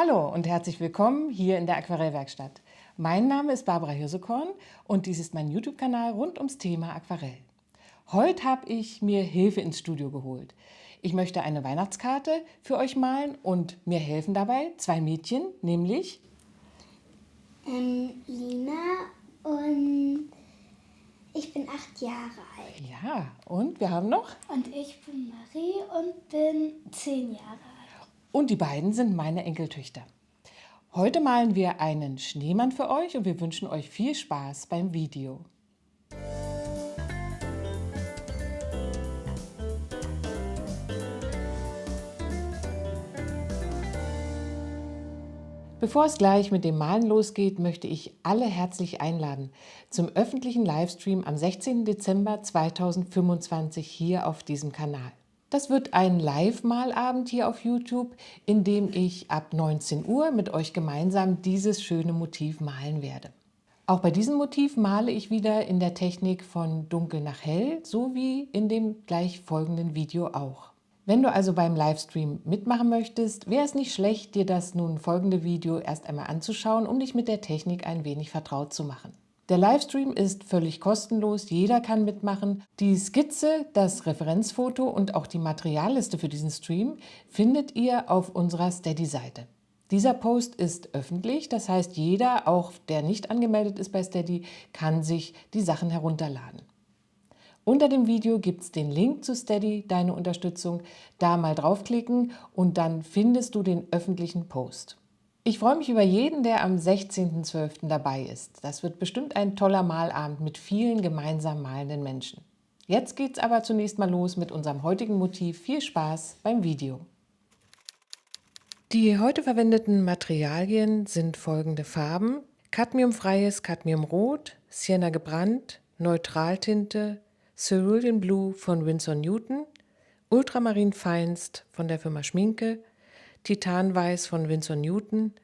Hallo und herzlich willkommen hier in der Aquarellwerkstatt. Mein Name ist Barbara Hirsekorn und dies ist mein YouTube-Kanal rund ums Thema Aquarell. Heute habe ich mir Hilfe ins Studio geholt. Ich möchte eine Weihnachtskarte für euch malen und mir helfen dabei zwei Mädchen, nämlich Lina und ich bin 8 Jahre alt. ja, und wir haben noch Und ich bin Marie und bin 10 Jahre alt. und die beiden sind meine Enkeltöchter. Heute malen wir einen Schneemann für euch und wir wünschen euch viel Spaß beim Video. Bevor es gleich mit dem Malen losgeht, möchte ich alle herzlich einladen zum öffentlichen Livestream am 16. Dezember 2025 hier auf diesem Kanal. Das wird ein Live-Malabend hier auf YouTube, in dem ich ab 19 Uhr mit euch gemeinsam dieses schöne Motiv malen werde. Auch bei diesem Motiv male ich wieder in der Technik von dunkel nach hell, so wie in dem gleich folgenden Video auch. Wenn du also beim Livestream mitmachen möchtest, wäre es nicht schlecht, dir das nun folgende Video erst einmal anzuschauen, um dich mit der Technik ein wenig vertraut zu machen. Der Livestream ist völlig kostenlos, jeder kann mitmachen. Die Skizze, das Referenzfoto und auch die Materialliste für diesen Stream findet ihr auf unserer Steady-Seite. Dieser Post ist öffentlich, das heißt, jeder, auch der nicht angemeldet ist bei Steady, kann sich die Sachen herunterladen. Unter dem Video gibt es den Link zu Steady, deine Unterstützung. Da mal draufklicken und dann findest du den öffentlichen Post. Ich freue mich über jeden, der am 16.12. dabei ist. Das wird bestimmt ein toller Malabend mit vielen gemeinsam malenden Menschen. Jetzt geht's aber zunächst mal los mit unserem heutigen Motiv. Viel Spaß beim Video. Die heute verwendeten Materialien sind folgende Farben: Cadmiumfreies Cadmiumrot, Sienna gebrannt, Neutraltinte, Cerulean Blue von Winsor Newton, Ultramarin Feinst von der Firma Schminke, Titanweiß von Winsor Newton,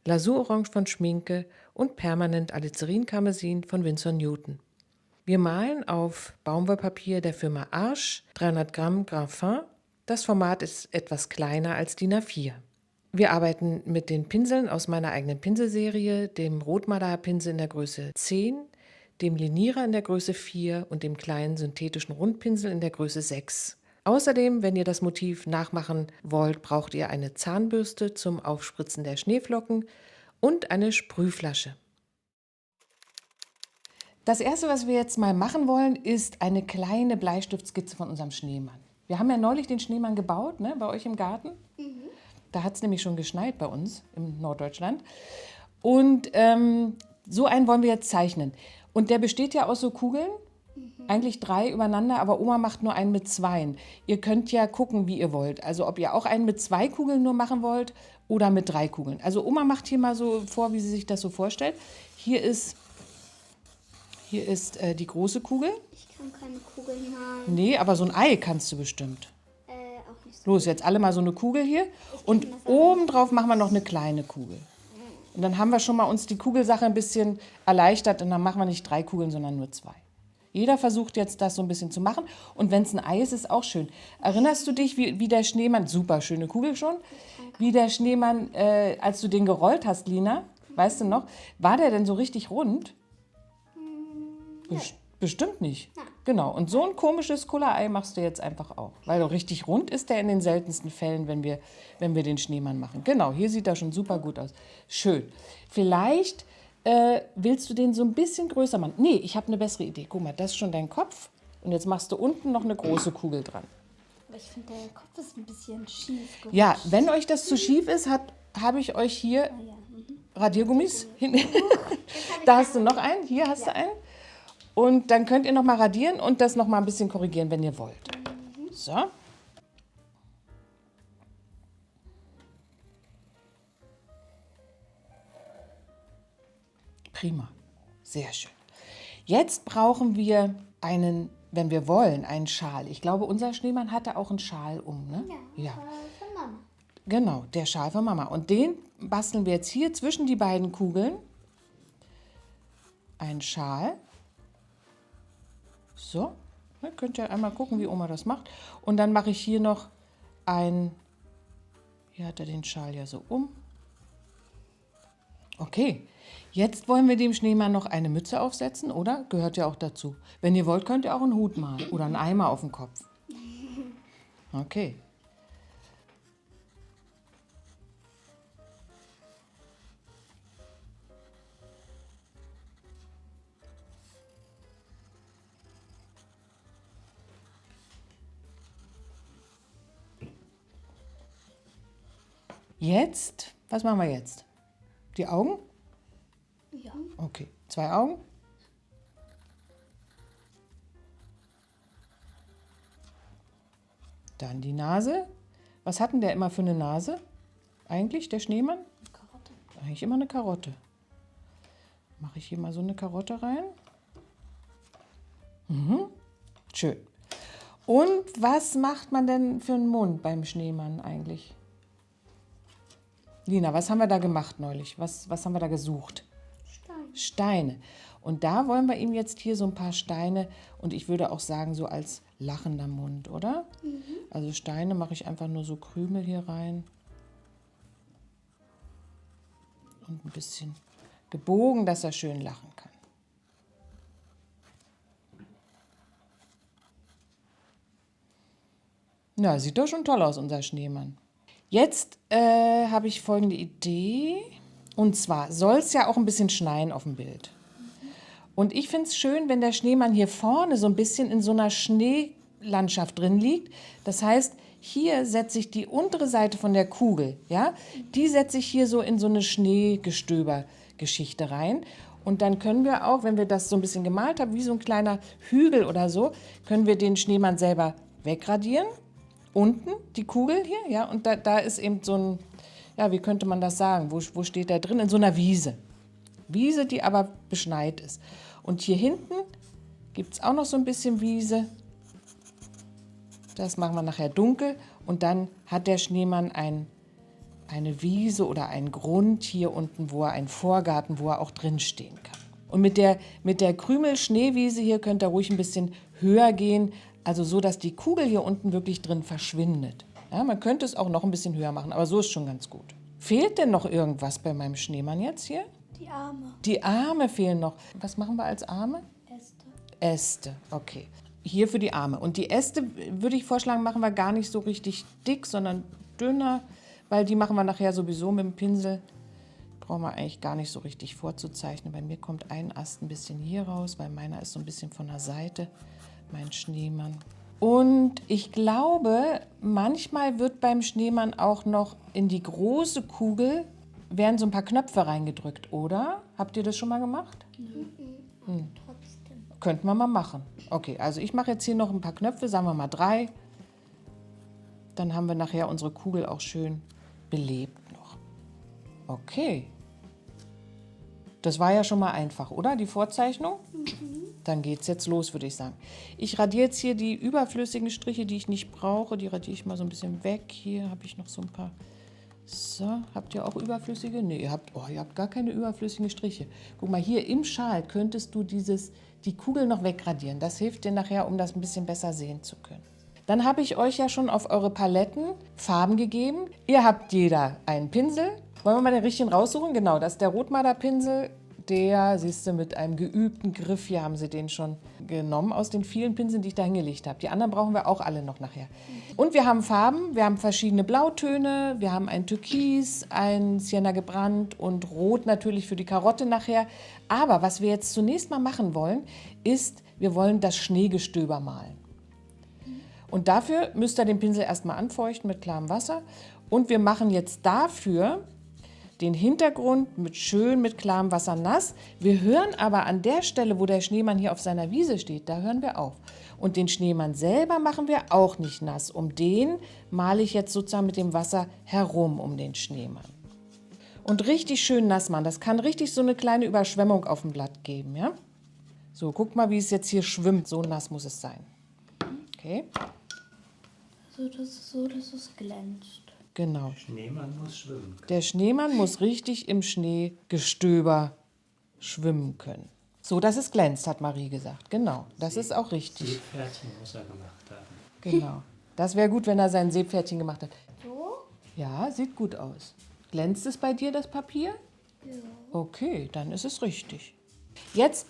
Lasurorange von Schminke und Permanent Alizarin Karmesin von Winsor Newton. Wir malen auf Baumwollpapier der Firma Arches, 300 Gramm Graphit. Das Format ist etwas kleiner als DIN A4. Wir arbeiten mit den Pinseln aus meiner eigenen Pinselserie, dem Rotmalerpinsel in der Größe 10, dem Linierer in der Größe 4 und dem kleinen synthetischen Rundpinsel in der Größe 6. Außerdem, wenn ihr das Motiv nachmachen wollt, braucht ihr eine Zahnbürste zum Aufspritzen der Schneeflocken und eine Sprühflasche. Das erste, was wir jetzt mal machen wollen, ist eine kleine Bleistiftskizze von unserem Schneemann. Wir haben ja neulich den Schneemann gebaut, ne, bei euch im Garten. Da hat es nämlich schon geschneit bei uns in Norddeutschland. Und so einen wollen wir jetzt zeichnen. Und der besteht ja aus so Kugeln, eigentlich 3 übereinander, aber Oma macht nur einen mit 2. Ihr könnt ja gucken, wie ihr wollt. Also ob ihr auch einen mit 2 Kugeln nur machen wollt oder mit 3 Kugeln. Also Oma macht hier mal so vor, wie sie sich das so vorstellt. Hier ist die große Kugel. Ich kann keine Kugeln malen. Nee, aber so ein Ei kannst du bestimmt. Auch nicht so. Los, jetzt alle mal so eine Kugel hier. Und obendrauf machen wir noch eine kleine Kugel. Und dann haben wir schon mal uns die Kugelsache ein bisschen erleichtert und dann machen wir nicht 3 Kugeln, sondern nur 2. Jeder versucht jetzt das so ein bisschen zu machen und wenn es ein Ei ist, ist auch schön. Erinnerst du dich, wie der Schneemann, super schöne Kugel schon, wie der Schneemann, als du den gerollt hast, Lina, weißt du noch, war der denn so richtig rund? Bestimmt nicht. Genau, und so ein komisches Kullerei machst du jetzt einfach auch. Weil richtig rund ist der in den seltensten Fällen, wenn wir den Schneemann machen. Genau, hier sieht er schon super gut aus. Schön. Vielleicht willst du den so ein bisschen größer machen. Nee, ich habe eine bessere Idee. Guck mal, das ist schon dein Kopf. Und jetzt machst du unten noch eine große Kugel dran. Aber ich finde, der Kopf ist ein bisschen schief gerutscht. Ja, wenn euch das zu schief ist, habe ich euch hier Radiergummis. Da hast du noch einen, hier hast du einen. Und dann könnt ihr noch mal radieren und das noch mal ein bisschen korrigieren, wenn ihr wollt. So. Prima. Sehr schön. Jetzt brauchen wir einen, wenn wir wollen, einen Schal. Ich glaube, unser Schneemann hatte auch einen Schal um, ne? Ja. Von Mama. Genau, der Schal von Mama. Und den basteln wir jetzt hier zwischen die beiden Kugeln. Ein Schal. So, ne, könnt ihr einmal gucken, wie Oma das macht. Und dann mache ich hier noch hier hat er den Schal ja so um. Okay, jetzt wollen wir dem Schneemann noch eine Mütze aufsetzen, oder? Gehört ja auch dazu. Wenn ihr wollt, könnt ihr auch einen Hut malen oder einen Eimer auf dem Kopf. Okay. Jetzt, was machen wir jetzt? Die Augen? Ja. Okay, 2 Augen. Dann die Nase. Was hat denn der immer für eine Nase? Eigentlich, der Schneemann? Karotte. Eigentlich immer eine Karotte. Mache ich hier mal so eine Karotte rein. Schön. Und was macht man denn für einen Mund beim Schneemann eigentlich? Lina, was haben wir da gemacht neulich? Was haben wir da gesucht? Stein. Steine. Und da wollen wir ihm jetzt hier so ein paar Steine und ich würde auch sagen, so als lachender Mund, oder? Also Steine mache ich einfach nur so Krümel hier rein. Und ein bisschen gebogen, dass er schön lachen kann. Na, sieht doch schon toll aus, unser Schneemann. Jetzt habe ich folgende Idee. Und zwar soll es ja auch ein bisschen schneien auf dem Bild. Und ich finde es schön, wenn der Schneemann hier vorne so ein bisschen in so einer Schneelandschaft drin liegt. Das heißt, hier setze ich die untere Seite von der Kugel, ja, die setze ich hier so in so eine Schneegestöber-Geschichte rein. Und dann können wir auch, wenn wir das so ein bisschen gemalt haben, wie so ein kleiner Hügel oder so, können wir den Schneemann selber wegradieren. Unten die Kugel hier, ja, und da ist eben so ein, ja, wie könnte man das sagen? Wo steht der drin? In so einer Wiese. Wiese, die aber beschneit ist. Und hier hinten gibt es auch noch so ein bisschen Wiese. Das machen wir nachher dunkel. Und dann hat der Schneemann eine Wiese oder einen Grund hier unten, wo er einen Vorgarten, wo er auch drin stehen kann. Und mit der Krümel-Schneewiese hier könnt ihr ruhig ein bisschen höher gehen. Also so, dass die Kugel hier unten wirklich drin verschwindet. Ja, man könnte es auch noch ein bisschen höher machen, aber so ist schon ganz gut. Fehlt denn noch irgendwas bei meinem Schneemann jetzt hier? Die Arme. Die Arme fehlen noch. Was machen wir als Arme? Äste. Äste, okay. Hier für die Arme. Und die Äste, würde ich vorschlagen, machen wir gar nicht so richtig dick, sondern dünner, weil die machen wir nachher sowieso mit dem Pinsel. Brauchen wir eigentlich gar nicht so richtig vorzuzeichnen. Bei mir kommt ein Ast ein bisschen hier raus, weil meiner ist so ein bisschen von der Seite, mein Schneemann. Und ich glaube, manchmal wird beim Schneemann auch noch in die große Kugel werden so ein paar Knöpfe reingedrückt, oder? Habt ihr das schon mal gemacht? Trotzdem. Könnten wir mal machen. Okay, also ich mache jetzt hier noch ein paar Knöpfe, sagen wir mal 3. Dann haben wir nachher unsere Kugel auch schön belebt noch. Okay. Das war ja schon mal einfach, oder? Die Vorzeichnung? Dann geht's jetzt los, würde ich sagen. Ich radiere jetzt hier die überflüssigen Striche, die ich nicht brauche. Die radiere ich mal so ein bisschen weg. Hier habe ich noch so ein paar. So, habt ihr auch überflüssige? Nee, ihr habt gar keine überflüssigen Striche. Guck mal, hier im Schal könntest du die Kugel noch wegradieren. Das hilft dir nachher, um das ein bisschen besser sehen zu können. Dann habe ich euch ja schon auf eure Paletten Farben gegeben. Ihr habt jeder einen Pinsel. Wollen wir mal den richtigen raussuchen? Genau, das ist der Rotmalerpinsel. Der, siehst du, mit einem geübten Griff, hier haben sie den schon genommen aus den vielen Pinseln, die ich da hingelegt habe. Die anderen brauchen wir auch alle noch nachher. Und wir haben Farben, wir haben verschiedene Blautöne, wir haben ein Türkis, ein Sienna gebrannt und Rot natürlich für die Karotte nachher. Aber was wir jetzt zunächst mal machen wollen, ist, wir wollen das Schneegestöber malen. Und dafür müsst ihr den Pinsel erstmal anfeuchten mit klarem Wasser. Und wir machen jetzt dafür den Hintergrund schön mit klarem Wasser nass. Wir hören aber an der Stelle, wo der Schneemann hier auf seiner Wiese steht, da hören wir auf. Und den Schneemann selber machen wir auch nicht nass. Um den male ich jetzt sozusagen mit dem Wasser herum um den Schneemann. Und richtig schön nass machen. Das kann richtig so eine kleine Überschwemmung auf dem Blatt geben, ja? So, guck mal, wie es jetzt hier schwimmt. So nass muss es sein. Okay, So, dass es glänzt. genau. Schneemann muss schwimmen können. Der Schneemann muss richtig im Schneegestöber schwimmen können. So, dass es glänzt, hat Marie gesagt. Genau, das ist auch richtig. Seepferdchen muss er gemacht haben. Genau. Das wäre gut, wenn er sein Seepferdchen gemacht hat. So? Ja, sieht gut aus. Glänzt es bei dir, das Papier? Okay, dann ist es richtig. Jetzt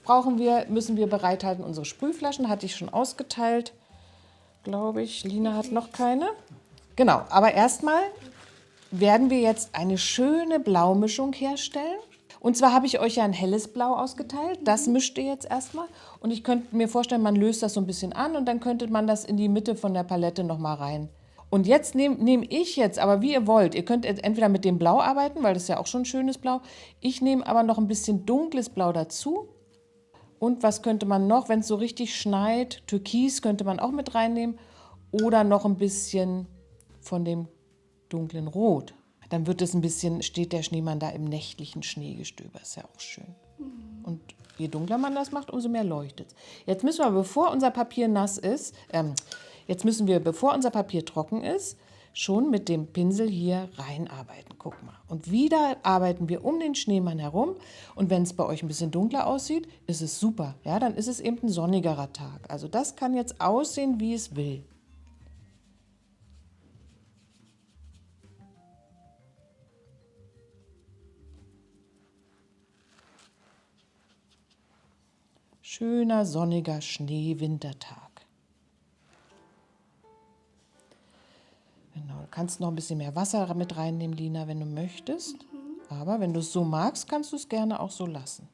müssen wir bereithalten unsere Sprühflaschen. Hatte ich schon ausgeteilt, glaube ich. Lina hat noch keine. Genau, aber erstmal werden wir jetzt eine schöne Blaumischung herstellen. Und zwar habe ich euch ja ein helles Blau ausgeteilt. Das mischt ihr jetzt erstmal. Und ich könnte mir vorstellen, man löst das so ein bisschen an und dann könnte man das in die Mitte von der Palette nochmal rein. Und jetzt nehme ich jetzt, aber wie ihr wollt, ihr könnt entweder mit dem Blau arbeiten, weil das ist ja auch schon ein schönes Blau. Ich nehme aber noch ein bisschen dunkles Blau dazu. Und was könnte man noch, wenn es so richtig schneit? Türkis könnte man auch mit reinnehmen. Oder noch ein bisschen von dem dunklen Rot. Dann wird es ein bisschen, steht der Schneemann da im nächtlichen Schneegestöber. Ist ja auch schön. Und je dunkler man das macht, umso mehr leuchtet es. Jetzt müssen wir, bevor unser Papier bevor unser Papier trocken ist, schon mit dem Pinsel hier reinarbeiten. Guck mal. Und wieder arbeiten wir um den Schneemann herum. Und wenn es bei euch ein bisschen dunkler aussieht, ist es super. Ja, dann ist es eben ein sonnigerer Tag. Also das kann jetzt aussehen, wie es will. Schöner, sonniger Schneewintertag. Genau, du kannst noch ein bisschen mehr Wasser mit reinnehmen, Lina, wenn du möchtest. Aber wenn du es so magst, kannst du es gerne auch so lassen.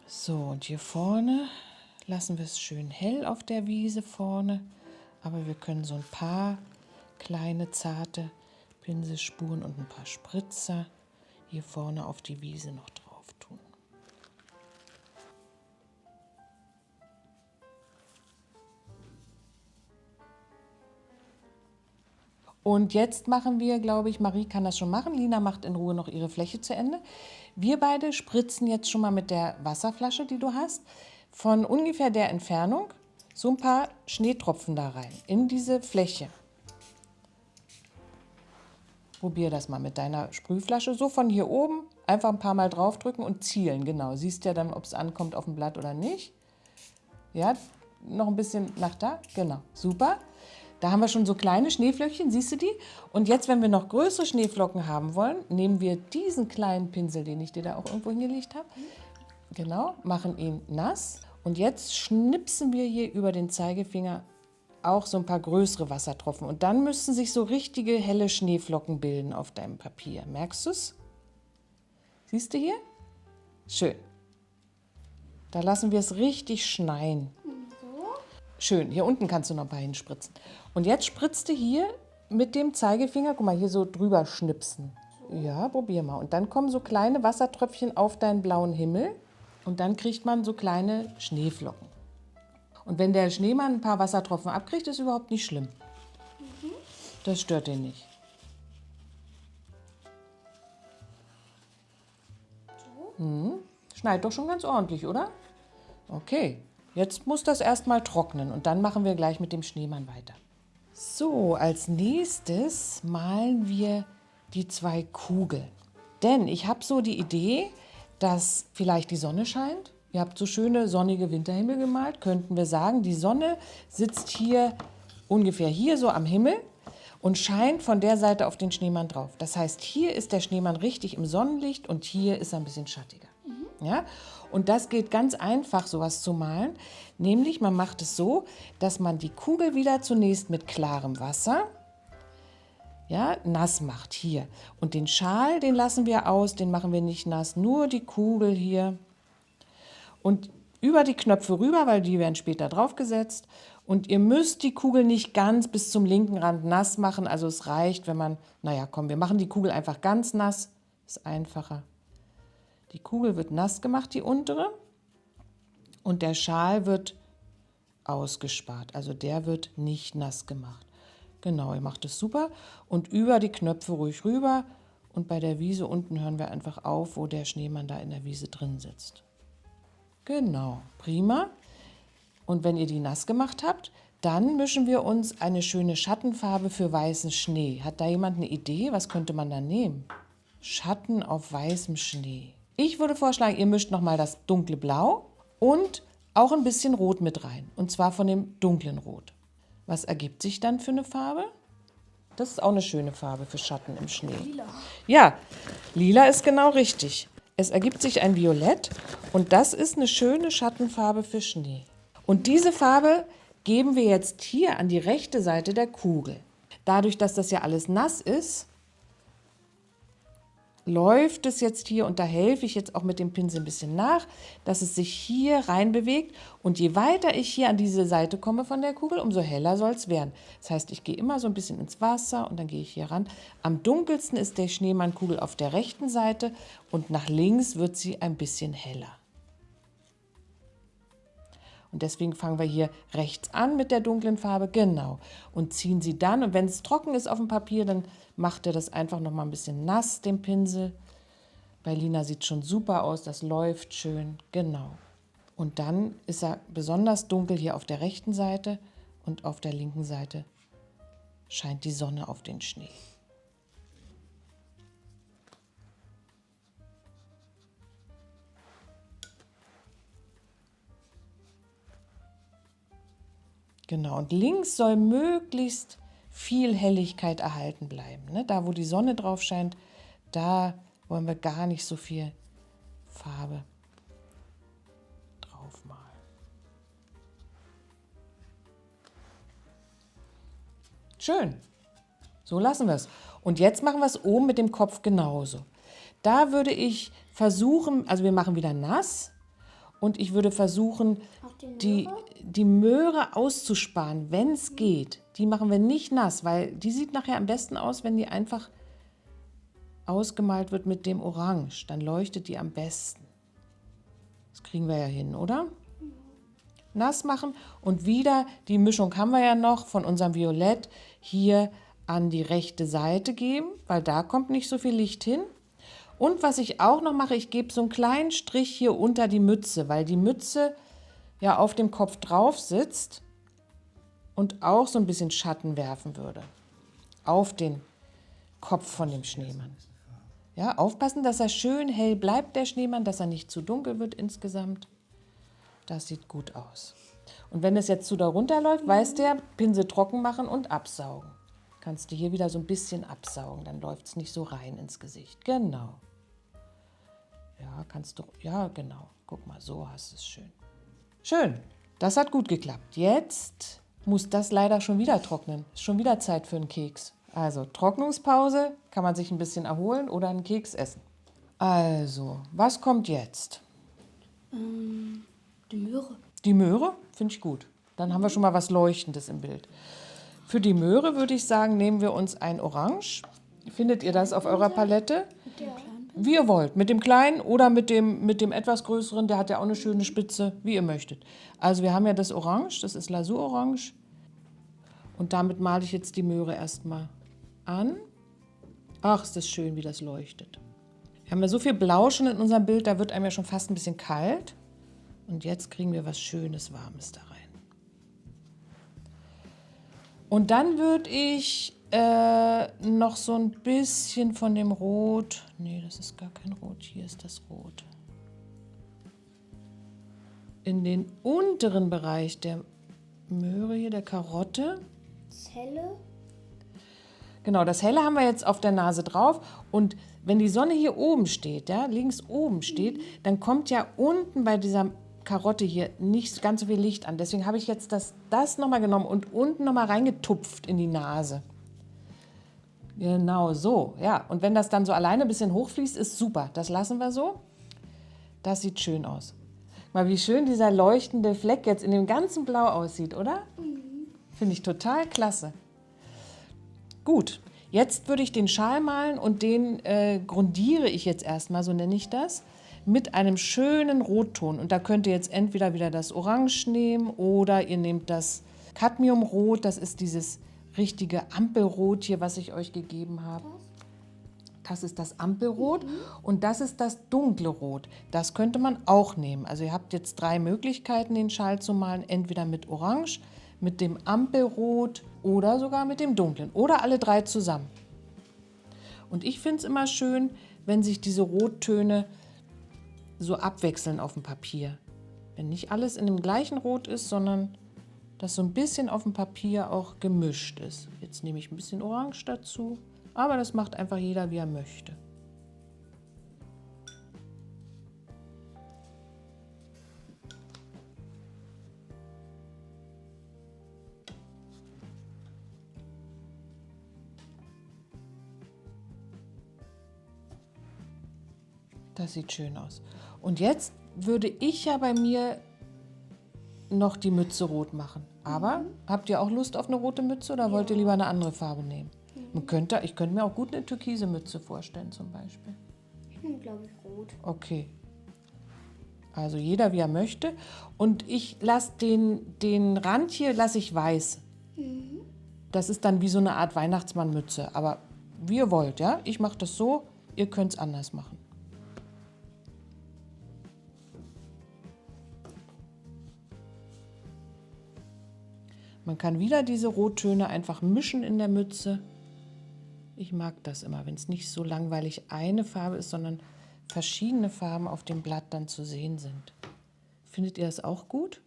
So, und hier vorne lassen wir es schön hell auf der Wiese vorne. Aber wir können so ein paar kleine, zarte Pinselspuren und ein paar Spritzer hier vorne auf die Wiese noch drauf tun. Und jetzt machen wir, glaube ich, Marie kann das schon machen, Lina macht in Ruhe noch ihre Fläche zu Ende. Wir beide spritzen jetzt schon mal mit der Wasserflasche, die du hast, von ungefähr der Entfernung so ein paar Schneetropfen da rein, in diese Fläche. Probier das mal mit deiner Sprühflasche. So von hier oben einfach ein paar Mal draufdrücken und zielen. Genau, siehst ja dann, ob es ankommt auf dem Blatt oder nicht. Ja, noch ein bisschen nach da. Genau, super. Da haben wir schon so kleine Schneeflöckchen, siehst du die? Und jetzt, wenn wir noch größere Schneeflocken haben wollen, nehmen wir diesen kleinen Pinsel, den ich dir da auch irgendwo hingelegt habe. Genau, machen ihn nass. Und jetzt schnipsen wir hier über den Zeigefinger auch so ein paar größere Wassertropfen. Und dann müssten sich so richtige helle Schneeflocken bilden auf deinem Papier. Merkst du es? Siehst du hier? Schön. Da lassen wir es richtig schneien. Schön. Hier unten kannst du noch ein paar hinspritzen. Und jetzt spritzt du hier mit dem Zeigefinger, guck mal, hier so drüber schnipsen. Ja, probier mal. Und dann kommen so kleine Wassertröpfchen auf deinen blauen Himmel. Und dann kriegt man so kleine Schneeflocken. Und wenn der Schneemann ein paar Wassertropfen abkriegt, ist überhaupt nicht schlimm. Das stört den nicht. Schneit doch schon ganz ordentlich, oder? Okay, jetzt muss das erstmal trocknen und dann machen wir gleich mit dem Schneemann weiter. So, als nächstes malen wir die 2 Kugeln. Denn ich habe so die Idee, dass vielleicht die Sonne scheint. Ihr habt so schöne sonnige Winterhimmel gemalt, könnten wir sagen, die Sonne sitzt hier ungefähr hier so am Himmel und scheint von der Seite auf den Schneemann drauf. Das heißt, hier ist der Schneemann richtig im Sonnenlicht und hier ist er ein bisschen schattiger. Ja? Und das geht ganz einfach, sowas zu malen. Nämlich, man macht es so, dass man die Kugel wieder zunächst mit klarem Wasser nass macht, hier. Und den Schal, den lassen wir aus, den machen wir nicht nass, nur die Kugel hier. Und über die Knöpfe rüber, weil die werden später draufgesetzt. Und ihr müsst die Kugel nicht ganz bis zum linken Rand nass machen. Also es reicht, wenn man, naja, komm, wir machen die Kugel einfach ganz nass. Ist einfacher. Die Kugel wird nass gemacht, die untere. Und der Schal wird ausgespart. Also der wird nicht nass gemacht. Genau, ihr macht es super. Und über die Knöpfe ruhig rüber. Und bei der Wiese unten hören wir einfach auf, wo der Schneemann da in der Wiese drin sitzt. Genau, prima. Und wenn ihr die nass gemacht habt, dann mischen wir uns eine schöne Schattenfarbe für weißen Schnee. Hat da jemand eine Idee? Was könnte man da nehmen? Schatten auf weißem Schnee. Ich würde vorschlagen, ihr mischt nochmal das dunkle Blau und auch ein bisschen Rot mit rein. Und zwar von dem dunklen Rot. Was ergibt sich dann für eine Farbe? Das ist auch eine schöne Farbe für Schatten im Schnee. Lila. Ja, lila ist genau richtig. Es ergibt sich ein Violett und das ist eine schöne Schattenfarbe für Schnee. Und diese Farbe geben wir jetzt hier an die rechte Seite der Kugel. Dadurch, dass das ja alles nass ist, läuft es jetzt hier und da helfe ich jetzt auch mit dem Pinsel ein bisschen nach, dass es sich hier rein bewegt und je weiter ich hier an diese Seite komme von der Kugel, umso heller soll es werden. Das heißt, ich gehe immer so ein bisschen ins Wasser und dann gehe ich hier ran. Am dunkelsten ist der Schneemannkugel auf der rechten Seite und nach links wird sie ein bisschen heller. Und deswegen fangen wir hier rechts an mit der dunklen Farbe, genau, und ziehen sie dann. Und wenn es trocken ist auf dem Papier, dann macht ihr das einfach noch mal ein bisschen nass, den Pinsel. Bei Lina sieht schon super aus, das läuft schön, genau. Und dann ist er besonders dunkel hier auf der rechten Seite und auf der linken Seite scheint die Sonne auf den Schnee. Genau, und links soll möglichst viel Helligkeit erhalten bleiben. Ne? Da, wo die Sonne drauf scheint, da wollen wir gar nicht so viel Farbe drauf malen. Schön, so lassen wir es. Und jetzt machen wir es oben mit dem Kopf genauso. Da würde ich versuchen, also wir machen wieder nass. Und ich würde versuchen, die Möhre auszusparen, wenn es geht. Die machen wir nicht nass, weil die sieht nachher am besten aus, wenn die einfach ausgemalt wird mit dem Orange. Dann leuchtet die am besten. Das kriegen wir ja hin, oder? Nass machen und wieder, die Mischung haben wir ja noch von unserem Violett, hier an die rechte Seite geben, weil da kommt nicht so viel Licht hin. Und was ich auch noch mache, ich gebe so einen kleinen Strich hier unter die Mütze, weil die Mütze ja auf dem Kopf drauf sitzt und auch so ein bisschen Schatten werfen würde auf den Kopf von dem Schneemann. Ja, aufpassen, dass er schön hell bleibt, der Schneemann, dass er nicht zu dunkel wird insgesamt. Das sieht gut aus. Und wenn es jetzt zu darunter läuft, weiß der, Pinsel trocken machen und absaugen. Kannst du hier wieder so ein bisschen absaugen, dann läuft es nicht so rein ins Gesicht. Genau. Ja, kannst du, ja, genau. Guck mal, so hast du es schön. Schön, das hat gut geklappt. Jetzt muss das leider schon wieder trocknen. Ist schon wieder Zeit für einen Keks. Also Trocknungspause, kann man sich ein bisschen erholen oder einen Keks essen. Also, was kommt jetzt? Die Möhre. Die Möhre? Finde ich gut. Dann haben wir schon mal was Leuchtendes im Bild. Für die Möhre würde ich sagen, nehmen wir uns ein Orange. Findet ihr das auf eurer Palette? Wie ihr wollt. Mit dem kleinen oder mit dem etwas größeren. Der hat ja auch eine schöne Spitze, wie ihr möchtet. Also wir haben ja das Orange, das ist Lasurorange. Und damit male ich jetzt die Möhre erstmal an. Ach, ist das schön, wie das leuchtet. Wir haben ja so viel Blau schon in unserem Bild, da wird einem ja schon fast ein bisschen kalt. Und jetzt kriegen wir was Schönes, Warmes da rein. Und dann würde ich noch so ein bisschen von dem Rot, nee, das ist gar kein Rot, hier ist das Rot, in den unteren Bereich der Möhre hier, der Karotte. Das Helle. Genau, das Helle haben wir jetzt auf der Nase drauf und wenn die Sonne hier oben steht, ja, links oben steht, dann kommt ja unten bei dieser Karotte hier nicht ganz so viel Licht an. Deswegen habe ich jetzt das nochmal genommen und unten nochmal reingetupft in die Nase. Genau so, ja. Und wenn das dann so alleine ein bisschen hochfließt, ist super. Das lassen wir so. Das sieht schön aus. Mal wie schön dieser leuchtende Fleck jetzt in dem ganzen Blau aussieht, oder? Finde ich total klasse. Gut, jetzt würde ich den Schal malen und den grundiere ich jetzt erstmal, so nenne ich das, mit einem schönen Rotton. Und da könnt ihr jetzt entweder wieder das Orange nehmen oder ihr nehmt das Cadmiumrot, das ist dieses richtige Ampelrot hier, was ich euch gegeben habe. Das ist das Ampelrot und das ist das dunkle Rot. Das könnte man auch nehmen. Also ihr habt jetzt 3 Möglichkeiten, den Schal zu malen. Entweder mit Orange, mit dem Ampelrot oder sogar mit dem dunklen. Oder alle 3 zusammen. Und ich finde es immer schön, wenn sich diese Rottöne so abwechseln auf dem Papier. Wenn nicht alles in dem gleichen Rot ist, sondern dass so ein bisschen auf dem Papier auch gemischt ist. Jetzt nehme ich ein bisschen Orange dazu, aber das macht einfach jeder, wie er möchte. Das sieht schön aus. Und jetzt würde ich ja bei mir noch die Mütze rot machen. Aber habt ihr auch Lust auf eine rote Mütze oder wollt ihr lieber eine andere Farbe nehmen? Ich könnte mir auch gut eine türkise Mütze vorstellen zum Beispiel. Ich nehme, glaube ich, rot. Okay. Also jeder, wie er möchte. Und ich lasse den Rand hier lasse ich weiß. Das ist dann wie so eine Art Weihnachtsmannmütze. Aber wie ihr wollt, ja? Ich mache das so, ihr könnt es anders machen. Man kann wieder diese Rottöne einfach mischen in der Mütze. Ich mag das immer, wenn es nicht so langweilig eine Farbe ist, sondern verschiedene Farben auf dem Blatt dann zu sehen sind. Findet ihr das auch gut?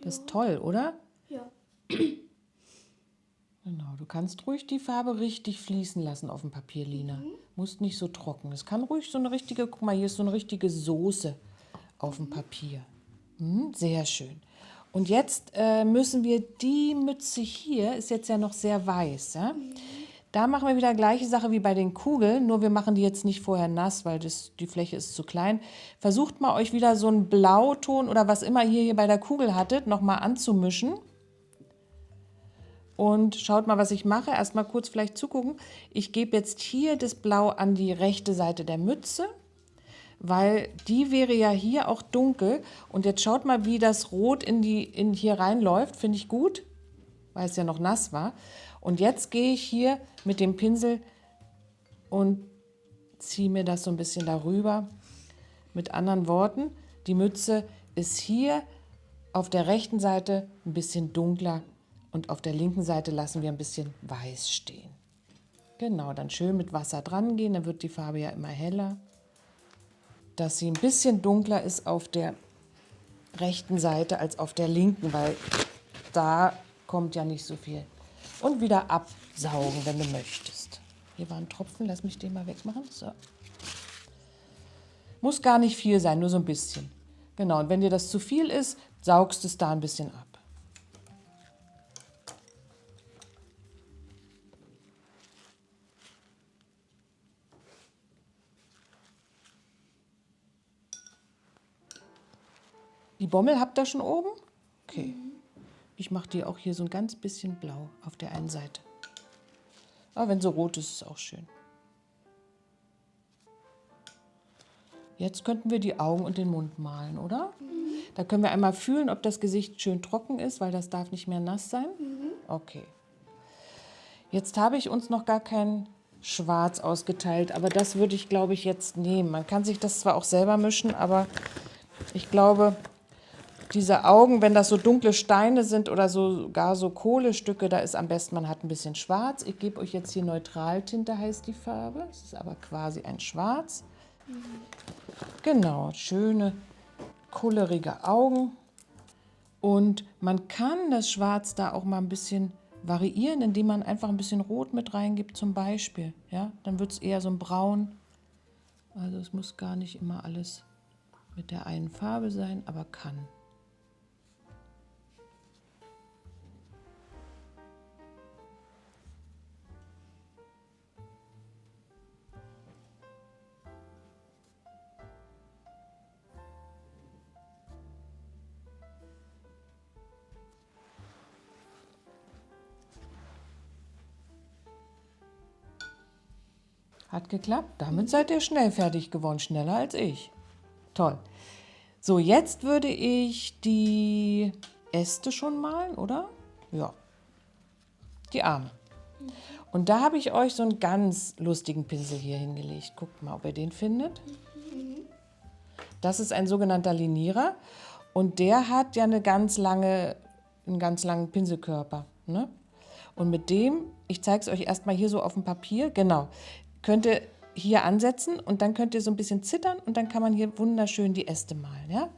Das ist toll, oder? Ja. Genau, du kannst ruhig die Farbe richtig fließen lassen auf dem Papier, Lina. Muss nicht so trocken. Es kann ruhig so eine richtige, guck mal, hier ist so eine richtige Soße auf dem Papier. Sehr schön. Und jetzt müssen wir die Mütze hier, ist jetzt ja noch sehr weiß, ja? Da machen wir wieder gleiche Sache wie bei den Kugeln, nur wir machen die jetzt nicht vorher nass, weil die Fläche ist zu klein. Versucht mal euch wieder so einen Blauton oder was immer ihr hier bei der Kugel hattet, nochmal anzumischen. Und schaut mal, was ich mache. Erstmal kurz vielleicht zugucken. Ich gebe jetzt hier das Blau an die rechte Seite der Mütze, weil die wäre ja hier auch dunkel. Und jetzt schaut mal, wie das Rot in hier reinläuft. Finde ich gut, weil es ja noch nass war. Und jetzt gehe ich hier mit dem Pinsel und ziehe mir das so ein bisschen darüber. Mit anderen Worten, die Mütze ist hier auf der rechten Seite ein bisschen dunkler und auf der linken Seite lassen wir ein bisschen weiß stehen. Genau, dann schön mit Wasser dran gehen, dann wird die Farbe ja immer heller. Dass sie ein bisschen dunkler ist auf der rechten Seite als auf der linken, weil da kommt ja nicht so viel. Und wieder absaugen, wenn du möchtest. Hier war ein Tropfen, lass mich den mal wegmachen. So. Muss gar nicht viel sein, nur so ein bisschen. Genau, und wenn dir das zu viel ist, saugst es da ein bisschen ab. Die Bommel habt ihr schon oben? Okay. Ich mache die auch hier so ein ganz bisschen blau auf der einen Seite. Aber wenn so rot ist, ist es auch schön. Jetzt könnten wir die Augen und den Mund malen, oder? Da können wir einmal fühlen, ob das Gesicht schön trocken ist, weil das darf nicht mehr nass sein. Okay. Jetzt habe ich uns noch gar kein Schwarz ausgeteilt, aber das würde ich, glaube ich, jetzt nehmen. Man kann sich das zwar auch selber mischen, aber ich glaube, diese Augen, wenn das so dunkle Steine sind oder sogar so Kohlestücke, da ist am besten, man hat ein bisschen Schwarz. Ich gebe euch jetzt hier Neutraltinte, heißt die Farbe. Es ist aber quasi ein Schwarz. Genau, schöne, kullerige Augen. Und man kann das Schwarz da auch mal ein bisschen variieren, indem man einfach ein bisschen Rot mit reingibt zum Beispiel. Ja? Dann wird es eher so ein Braun. Also es muss gar nicht immer alles mit der einen Farbe sein, aber kann. Hat geklappt. Damit seid ihr schnell fertig geworden, schneller als ich. Toll. So, jetzt würde ich die Äste schon malen, oder? Ja. Die Arme. Und da habe ich euch so einen ganz lustigen Pinsel hier hingelegt. Guckt mal, ob ihr den findet. Das ist ein sogenannter Linierer. Und der hat ja einen ganz langen Pinselkörper. Ne? Und mit dem, ich zeige es euch erstmal hier so auf dem Papier, genau, könnt ihr hier ansetzen und dann könnt ihr so ein bisschen zittern und dann kann man hier wunderschön die Äste malen. Ja?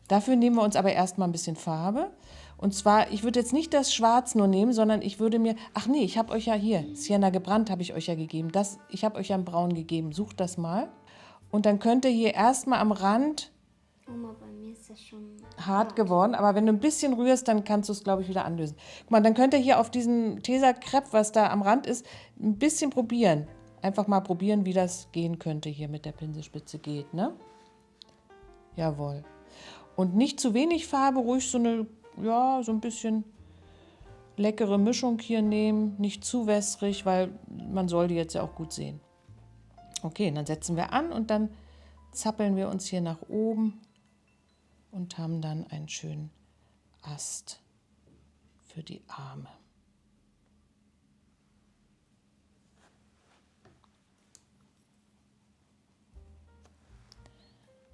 Dafür nehmen wir uns aber erstmal ein bisschen Farbe Und zwar, ich würde jetzt nicht das Schwarz nur nehmen, sondern ich würde mir, ach nee, ich habe euch ja hier, Sienna gebrannt habe ich euch ja gegeben. Ich habe euch ja ein Braun gegeben, sucht das mal. Und dann könnt ihr hier erstmal am Rand Oma, bei mir ist das schon hart geworden, aber wenn du ein bisschen rührst, dann kannst du es, glaube ich, wieder anlösen. Guck mal, dann könnt ihr hier auf diesen Tesa Crepe, was da am Rand ist, ein bisschen probieren. Einfach mal probieren, wie das gehen könnte hier mit der Pinselspitze geht, ne? Jawohl. Und nicht zu wenig Farbe, ruhig so eine, ja, so ein bisschen leckere Mischung hier nehmen, nicht zu wässrig, weil man soll die jetzt ja auch gut sehen. Okay, dann setzen wir an und dann zappeln wir uns hier nach oben und haben dann einen schönen Ast für die Arme.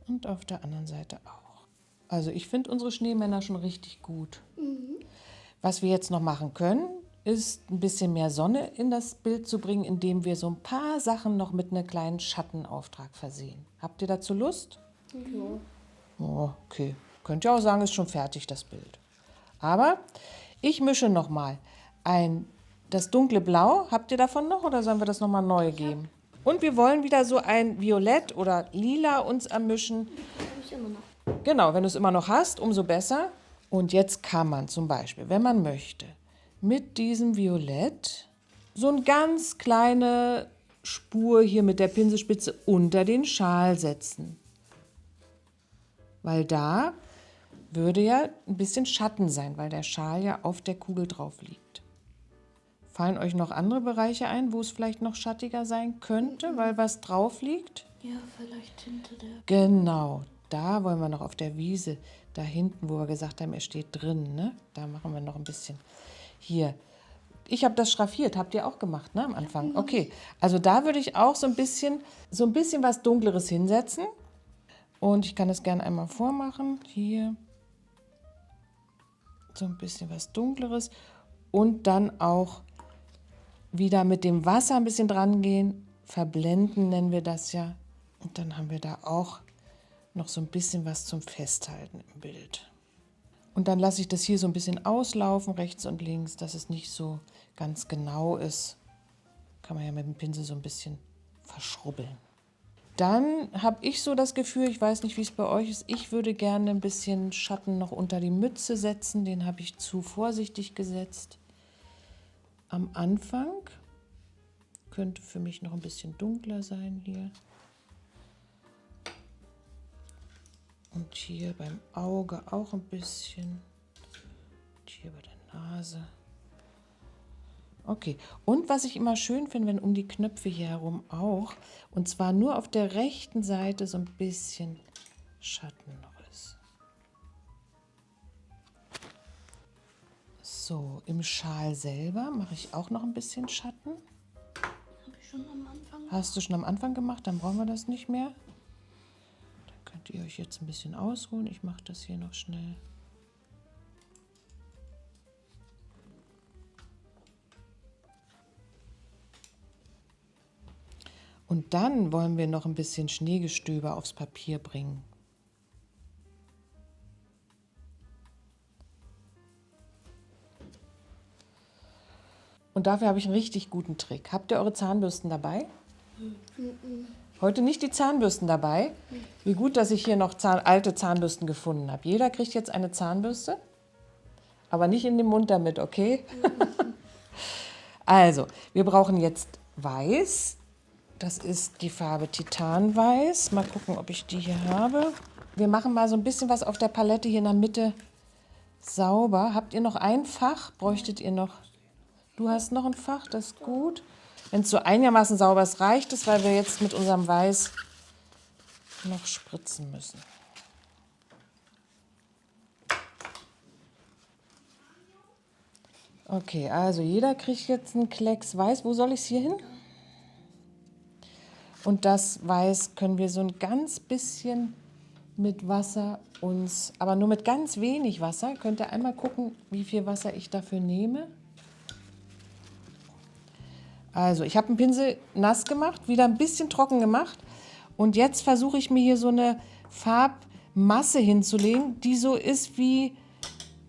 Und auf der anderen Seite auch. Also ich finde unsere Schneemänner schon richtig gut. Was wir jetzt noch machen können, ist ein bisschen mehr Sonne in das Bild zu bringen, indem wir so ein paar Sachen noch mit einem kleinen Schattenauftrag versehen. Habt ihr dazu Lust? Ja. Oh, okay. Könnt ihr auch sagen, ist schon fertig, das Bild. Aber ich mische nochmal das dunkle Blau. Habt ihr davon noch oder sollen wir das nochmal neu geben? Und wir wollen wieder so ein Violett oder Lila uns ermischen. Habe ich immer noch. Genau, wenn du es immer noch hast, umso besser. Und jetzt kann man zum Beispiel, wenn man möchte, mit diesem Violett so eine ganz kleine Spur hier mit der Pinselspitze unter den Schal setzen. Weil da würde ja ein bisschen Schatten sein, weil der Schal ja auf der Kugel drauf liegt. Fallen euch noch andere Bereiche ein, wo es vielleicht noch schattiger sein könnte, weil was drauf liegt? Ja, vielleicht hinter der. Genau, da wollen wir noch auf der Wiese, da hinten, wo wir gesagt haben, er steht drin, ne? Da machen wir noch ein bisschen. Hier, ich habe das schraffiert, habt ihr auch gemacht, ne, am Anfang? Okay, also da würde ich auch so ein bisschen was Dunkleres hinsetzen. Und ich kann es gerne einmal vormachen. Hier so ein bisschen was Dunkleres. Und dann auch wieder mit dem Wasser ein bisschen dran gehen. Verblenden nennen wir das ja. Und dann haben wir da auch noch so ein bisschen was zum Festhalten im Bild. Und dann lasse ich das hier so ein bisschen auslaufen, rechts und links, dass es nicht so ganz genau ist. Kann man ja mit dem Pinsel so ein bisschen verschrubbeln. Dann habe ich so das Gefühl, ich weiß nicht, wie es bei euch ist, ich würde gerne ein bisschen Schatten noch unter die Mütze setzen. Den habe ich zu vorsichtig gesetzt. Am Anfang könnte für mich noch ein bisschen dunkler sein hier. Und hier beim Auge auch ein bisschen. Und hier bei der Nase. Okay, und was ich immer schön finde, wenn um die Knöpfe hier herum auch, und zwar nur auf der rechten Seite so ein bisschen Schatten noch ist. So, im Schal selber mache ich auch noch ein bisschen Schatten. Habe ich schon am Anfang. Hast du schon am Anfang gemacht, dann brauchen wir das nicht mehr. Dann könnt ihr euch jetzt ein bisschen ausruhen. Ich mache das hier noch schnell. Und dann wollen wir noch ein bisschen Schneegestöber aufs Papier bringen. Und dafür habe ich einen richtig guten Trick. Habt ihr eure Zahnbürsten dabei? Heute nicht die Zahnbürsten dabei. Wie gut, dass ich hier noch alte Zahnbürsten gefunden habe. Jeder kriegt jetzt eine Zahnbürste, aber nicht in den Mund damit, okay? Also, wir brauchen jetzt Weiß. Das ist die Farbe Titanweiß. Mal gucken, ob ich die hier habe. Wir machen mal so ein bisschen was auf der Palette hier in der Mitte sauber. Habt ihr noch ein Fach? Bräuchtet ihr noch? Du hast noch ein Fach, das ist gut. Wenn es so einigermaßen sauber ist, reicht es, weil wir jetzt mit unserem Weiß noch spritzen müssen. Okay, also jeder kriegt jetzt einen Klecks Weiß. Wo soll ich es hier hin? Und das Weiß können wir so ein ganz bisschen mit Wasser uns, aber nur mit ganz wenig Wasser. Könnt ihr einmal gucken, wie viel Wasser ich dafür nehme? Also, ich habe einen Pinsel nass gemacht, wieder ein bisschen trocken gemacht. Und jetzt versuche ich mir hier so eine Farbmasse hinzulegen, die so ist wie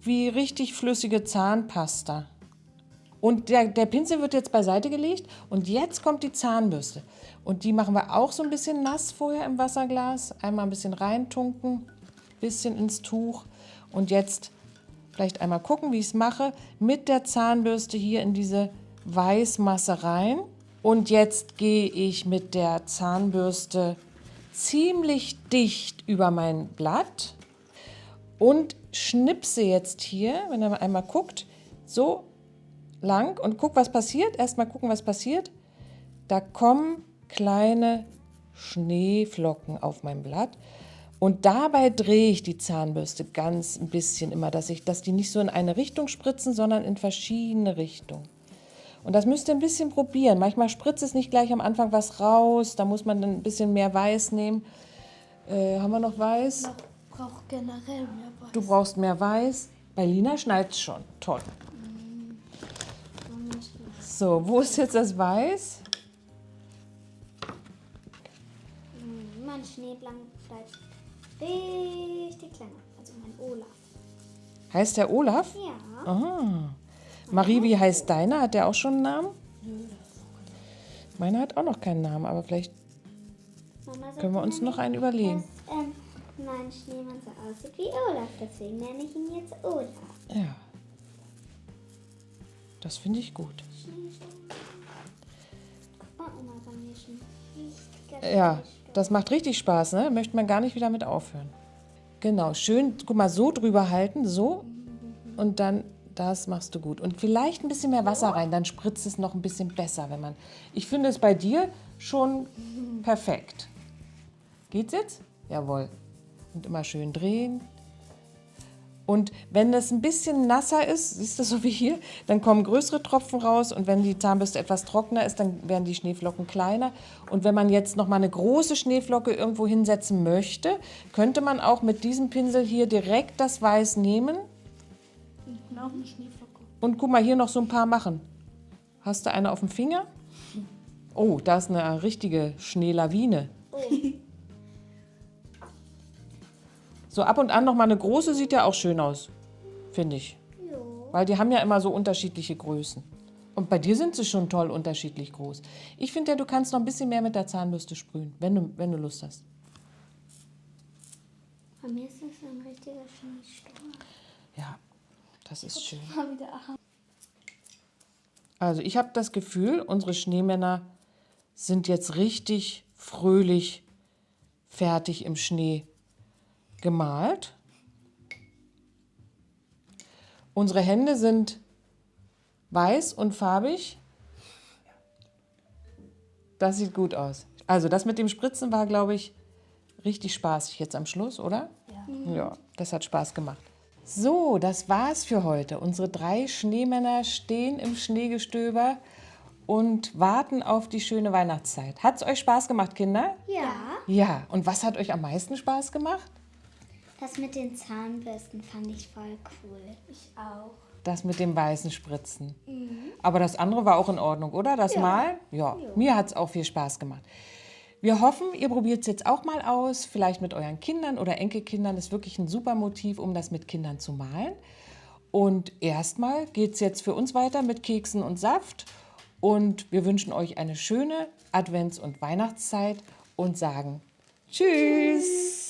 wie richtig flüssige Zahnpasta. Und der Pinsel wird jetzt beiseite gelegt und jetzt kommt die Zahnbürste. Und die machen wir auch so ein bisschen nass vorher im Wasserglas. Einmal ein bisschen reintunken, bisschen ins Tuch. Und jetzt vielleicht einmal gucken, wie ich es mache. Mit der Zahnbürste hier in diese Weißmasse rein. Und jetzt gehe ich mit der Zahnbürste ziemlich dicht über mein Blatt und schnipse jetzt hier, wenn ihr einmal guckt, so lang und guck, was passiert. Erstmal gucken, was passiert. Da kommen kleine Schneeflocken auf mein Blatt. Und dabei drehe ich die Zahnbürste ganz ein bisschen immer, dass die nicht so in eine Richtung spritzen, sondern in verschiedene Richtungen. Und das müsst ihr ein bisschen probieren. Manchmal spritzt es nicht gleich am Anfang was raus. Da muss man dann ein bisschen mehr Weiß nehmen. Haben wir noch Weiß? Ich brauche generell mehr Weiß. Du brauchst mehr Weiß. Bei Lina schneit es schon. Toll. So, wo ist jetzt das Weiß? Mein Schneeblank bleibt richtig klein. Also mein Olaf. Heißt der Olaf? Ja. Aha. Marie, wie heißt deiner? Hat der auch schon einen Namen? Meiner hat auch noch keinen Namen, aber vielleicht Mama sagt können wir uns immer noch einen überlegen. dass mein Schneemann so aussieht wie Olaf. Deswegen nenne ich ihn jetzt Olaf. Ja. Das finde ich gut. Guck mal, Oma, bei mir schon richtiger Ja, Schneesturm. das macht richtig Spaß, ne? Möchte man gar nicht wieder mit aufhören. Genau, schön, guck mal, so drüber halten, so. Und dann, das machst du gut. Und vielleicht ein bisschen mehr Wasser rein, dann spritzt es noch ein bisschen besser, wenn man... Ich finde es bei dir schon perfekt. Geht's jetzt? Jawohl. Und immer schön drehen. Und wenn es ein bisschen nasser ist, siehst du, so wie hier, dann kommen größere Tropfen raus. Und wenn die Zahnbürste etwas trockener ist, dann werden die Schneeflocken kleiner. Und wenn man jetzt noch mal eine große Schneeflocke irgendwo hinsetzen möchte, könnte man auch mit diesem Pinsel hier direkt das Weiß nehmen. Und auch eine Schneeflocke. Und guck mal, hier noch so ein paar machen. Hast du eine auf dem Finger? Oh, da ist eine richtige Schneelawine. So ab und an noch mal eine große sieht ja auch schön aus, finde ich. Jo. Weil die haben ja immer so unterschiedliche Größen. Und bei dir sind sie schon toll unterschiedlich groß. Ich finde ja, du kannst noch ein bisschen mehr mit der Zahnbürste sprühen, wenn du Lust hast. Bei mir ist das ein richtiger Schneesturm. Ja, das ist schön. Mal wieder. Aha. Also ich habe das Gefühl, unsere Schneemänner sind jetzt richtig fröhlich fertig im Schnee gemalt. Unsere Hände sind weiß und farbig. Das sieht gut aus. Also das mit dem Spritzen war, glaube ich, richtig spaßig jetzt am Schluss, oder? Ja. Ja, das hat Spaß gemacht. So, das war's für heute. Unsere 3 Schneemänner stehen im Schneegestöber und warten auf die schöne Weihnachtszeit. Hat's euch Spaß gemacht, Kinder? Ja. Ja. Und was hat euch am meisten Spaß gemacht? Das mit den Zahnbürsten fand ich voll cool. Ich auch. Das mit dem weißen Spritzen. Aber das andere war auch in Ordnung, oder? Das Malen? Ja, mir hat es auch viel Spaß gemacht. Wir hoffen, ihr probiert es jetzt auch mal aus, vielleicht mit euren Kindern oder Enkelkindern. Das ist wirklich ein super Motiv, um das mit Kindern zu malen. Und erstmal geht es jetzt für uns weiter mit Keksen und Saft. Und wir wünschen euch eine schöne Advents- und Weihnachtszeit und sagen Tschüss!